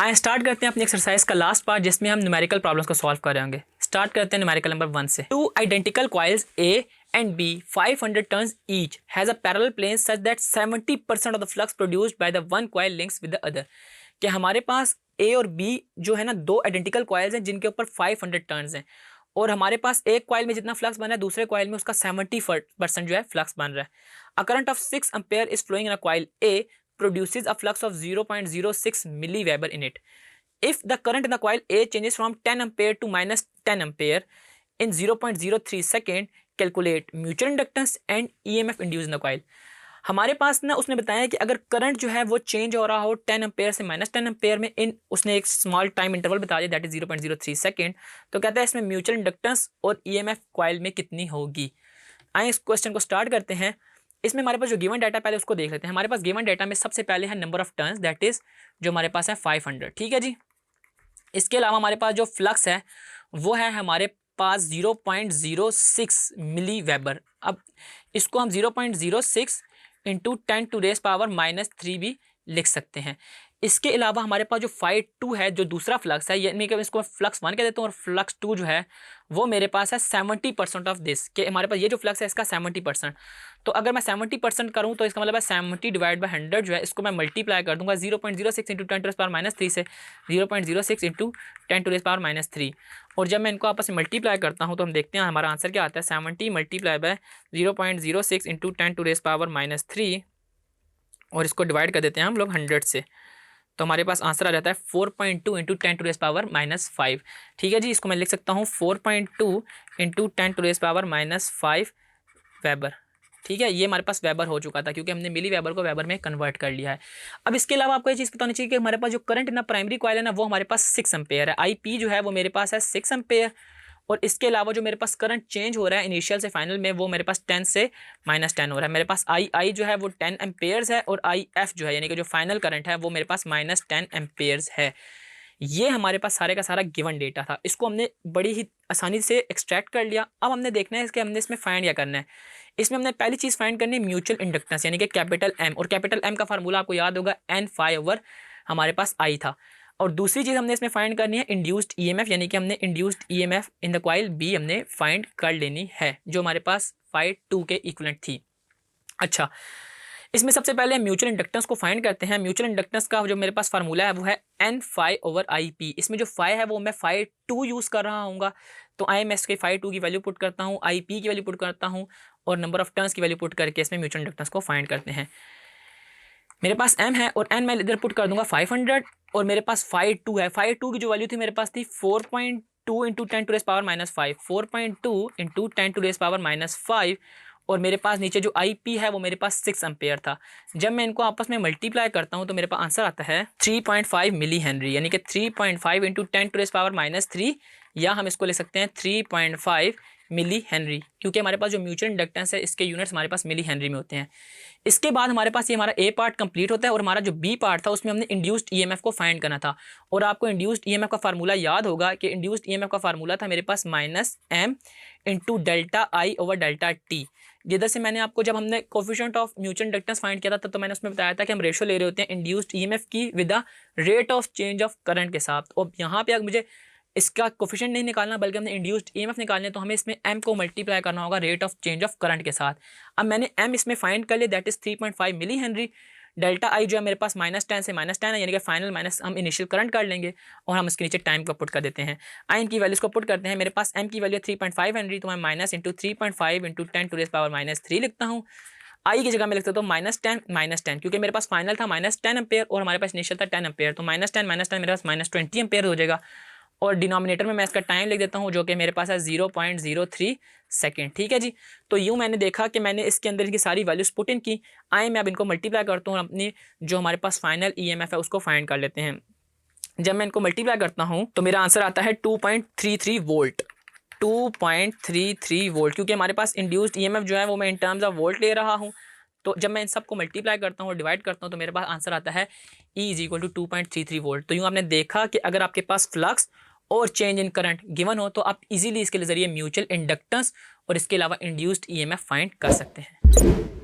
आइए स्टार्ट करते हैं अपनी एक्सरसाइज का लास्ट पार्ट जिसमें हम न्यूमेरिकल प्रॉब्लम्स को सॉल्व कर रहे होंगे। स्टार्ट करते हैं न्यूमेरिकल नंबर 1 से। Two identical coils A and B 500 turns each has a parallel plane such that 70% of the flux produced by the one coil links with the other। कि हमारे पास A और B जो है ना दो आइडेंटिकल कॉइल्स हैं जिनके ऊपर 500 टर्न्स हैं और हमारे पास एक कॉइल में जितना फ्लक्स बन रहा है दूसरे कॉइल में उसका 70% जो है फ्लक्स बन रहा है। A current of 6 ampere is flowing in a coil A produces a flux of 0.06 milliweber in it. If the current in the coil A changes from 10 ampere to minus 10 ampere in 0.03 second, calculate mutual inductance and EMF induced in the coil। हमारे पास ना उसने बताया कि अगर current जो है वो change हो रहा हो 10 एम्पेयर से माइनस 10 एम्पेयर में इन उसने एक स्मॉल टाइम इंटरवल बता दिया दैट इज 0.03 सेकेंड। तो कहता है इसमें म्यूचुअल इंडक्टेंस और EMF कॉइल में कितनी होगी। आइए इस क्वेश्चन को स्टार्ट करते हैं। इसमें हमारे पास जो गिवन डाटा पहले उसको देख लेते हैं। हमारे पास गिवन डाटा में सबसे पहले है number of turns that is जो हमारे पास है 500। ठीक है जी। इसके अलावा हमारे पास जो फ्लक्स है वो है हमारे पास 0.06 मिली वेबर। अब इसको हम 0.06 इंटू 10⁻⁻³ भी लिख सकते हैं। इसके अलावा हमारे पास जो φ2 है जो दूसरा फ्लक्स है यानी कि इसको फ्लक्स 1 कह देता हूँ और फ्लक्स 2 जो है वो मेरे पास है 70% ऑफ दिस कि हमारे पास ये जो फ्लक्स है इसका 70%। तो अगर मैं 70% करूँ तो इसका मतलब है 70/100 जो है इसको मैं मल्टीप्लाई कर दूंगा 0.06 इंटू 10⁻³ से 0.06 इंटू 10⁻³ और जब मैं इनको आपस में मल्टीप्लाई करता हूँ तो हम देखते हैं हमारा आंसर क्या आता है 70 मल्टीप्लाई बाय 0.06 इंटू 10⁻³ और इसको डिवाइड कर देते हैं हम लोग 100 से तो हमारे पास आंसर आ जाता है 4.2 इंटू 10⁻⁻5। ठीक है जी। इसको मैं लिख सकता हूँ 4.2 इंटू 10⁻⁻5 वेबर। ठीक है, ये हमारे पास वेबर हो चुका था क्योंकि हमने मिली वेबर को वेबर में कन्वर्ट कर लिया है। अब इसके अलावा आपको ये चीज़ पता होनी चाहिए कि हमारे पास जो करंट ना प्राइमरी कॉइल है ना वो हमारे पास 6 एम्पेयर है। IP जो है वो मेरे पास है 6 एम्पेयर और इसके अलावा जो मेरे पास करंट चेंज हो रहा है इनिशियल से फाइनल में वो मेरे पास 10 से -10 हो रहा है। मेरे पास I जो है वो 10 एम्पेयर्स है और IF जो है यानी कि जो फाइनल करंट है वो मेरे पास -10 एम्पेयर्स है। ये हमारे पास सारे का सारा गिवन डेटा था। इसको हमने बड़ी ही आसानी से एक्सट्रैक्ट कर लिया। अब हमने देखना है इसके हमने इसमें फाइंड क्या करना है। इसमें हमने पहली चीज़ फाइंड करनी है म्यूचुअल इंडक्टेंस यानी कि कैपिटल M और कैपिटल M का फार्मूला आपको याद होगा N∅/, हमारे पास I था। और दूसरी चीज़ हमने इसमें फाइंड करनी है इंड्यूस्ड EMF यानी कि हमने induced EMF in the coil B हमने फाइंड कर लेनी है जो हमारे पास φ2 के इक्विवेलेंट थी। अच्छा, इसमें सबसे पहले म्यूचुअल इंडक्टेंस को फाइंड करते हैं। म्यूचुअल इंडक्टेंस का जो मेरे पास फार्मूला है वो है N∅/IP। इसमें जो φ है वो मैं φ2 यूज़ कर रहा हूँ। तो मैं इसके φ2 की वैल्यू पुट करता हूँ, IP की वैल्यू पुट करता हूँ और नंबर ऑफ टर्न्स की वैल्यू पुट करके इसमें म्यूचुअल इंडक्टेंस को फाइंड करते हैं। मेरे पास M है और N मैं इधर पुट कर दूंगा 500 और मेरे पास φ2 है। φ2 की जो वैल्यू थी मेरे पास थी 4.2 इंटू 10⁻⁻5 4.2 इंटू 10⁻⁻5 और मेरे पास नीचे जो IP है वो मेरे पास 6 एम्पेयर था। जब मैं इनको आपस में मल्टीप्लाई करता हूँ तो मेरे पास आंसर आता है 3.5 मिली हेनरी यानी कि 3.5 इंटू 10⁻⁻3 या हम इसको ले सकते हैं 3.5 मिली हेनरी क्योंकि हमारे पास जो म्यूचुअल इंडक्टेंस है इसके यूनिट्स हमारे पास मिली हेनरी में होते हैं। इसके बाद हमारे पास ये हमारा A पार्ट कंप्लीट होता है और हमारा जो B पार्ट था उसमें हमने इंड्यूस्ड EMF को फाइंड करना था और आपको इंड्यूस्ड EMF का फार्मूला याद होगा कि इंड्यूस्ड EMF का फार्मूला था मेरे पास -M इंटू ΔI/ΔT। जिधर से मैंने आपको जब हमने coefficient of mutual inductance find किया था तो मैंने उसमें बताया था कि हम रेशियो ले रहे होते हैं इंड्यूस्ड EMF की with the rate of change of current के साथ। और यहाँ पे अगर मुझे इसका कोफिशिएंट नहीं निकालना बल्कि हमने इंड्यूस्ड EMF निकालने तो हमें इसमें M को मल्टीप्लाई करना होगा rate of change of current के साथ। अब मैंने M इसमें फाइंड कर लिया that is 3.5 milli henry. Delta I जो है मेरे पास -10 से -10 है यानी कि फाइनल माइनस हम इनिशियल करंट कर लेंगे और हम इसके नीचे टाइम को पुट कर देते हैं। I की वैल्यूज को पुट करते हैं। मेरे पास M की वैल्यू 3.5 हेनरी तो मैं माइनस इंटू 3.5 इंटू 10⁻⁻³ लिखता हूँ। I की जगह में लिखता हूँ -10 क्योंकि मेरे पास फाइनल था -10 एम्पेयर और हमारे पास इनिशियल था 10 एम्पेयर तो -10 मेरे पास -20 एम्पेयर हो जाएगा और डिनोमिनेटर में मैं इसका टाइम लिख देता हूँ जो कि मेरे पास है 0.03 सेकेंड। ठीक है जी। तो यूँ मैंने देखा कि मैंने इसके अंदर इनकी सारी वैल्यूज पुट इन की। मैं अब इनको मल्टीप्लाई करता हूँ और अपनी जो हमारे पास फाइनल EMF है उसको फाइंड कर लेते हैं। जब मैं इनको मल्टीप्लाई करता हूँ तो मेरा आंसर आता है 2.33 वोल्ट 2.33 वोल्ट क्योंकि हमारे पास इंड्यूस्ड EMF जो है वो मैं इन टर्म्स ऑफ वोल्ट ले रहा हूँ। तो जब मैं इन सबको मल्टीप्लाई करता हूँ और डिवाइड करता हूँ तो मेरे पास आंसर आता है E = 2.33 वोल्ट। तो यूँ आपने देखा कि अगर आपके पास फ्लक्स और चेंज इन करंट गिवन हो तो आप इजीली इसके जरिए म्यूचुअल इंडक्टेंस और इसके अलावा इंड्यूस्ड EMF फाइंड कर सकते हैं।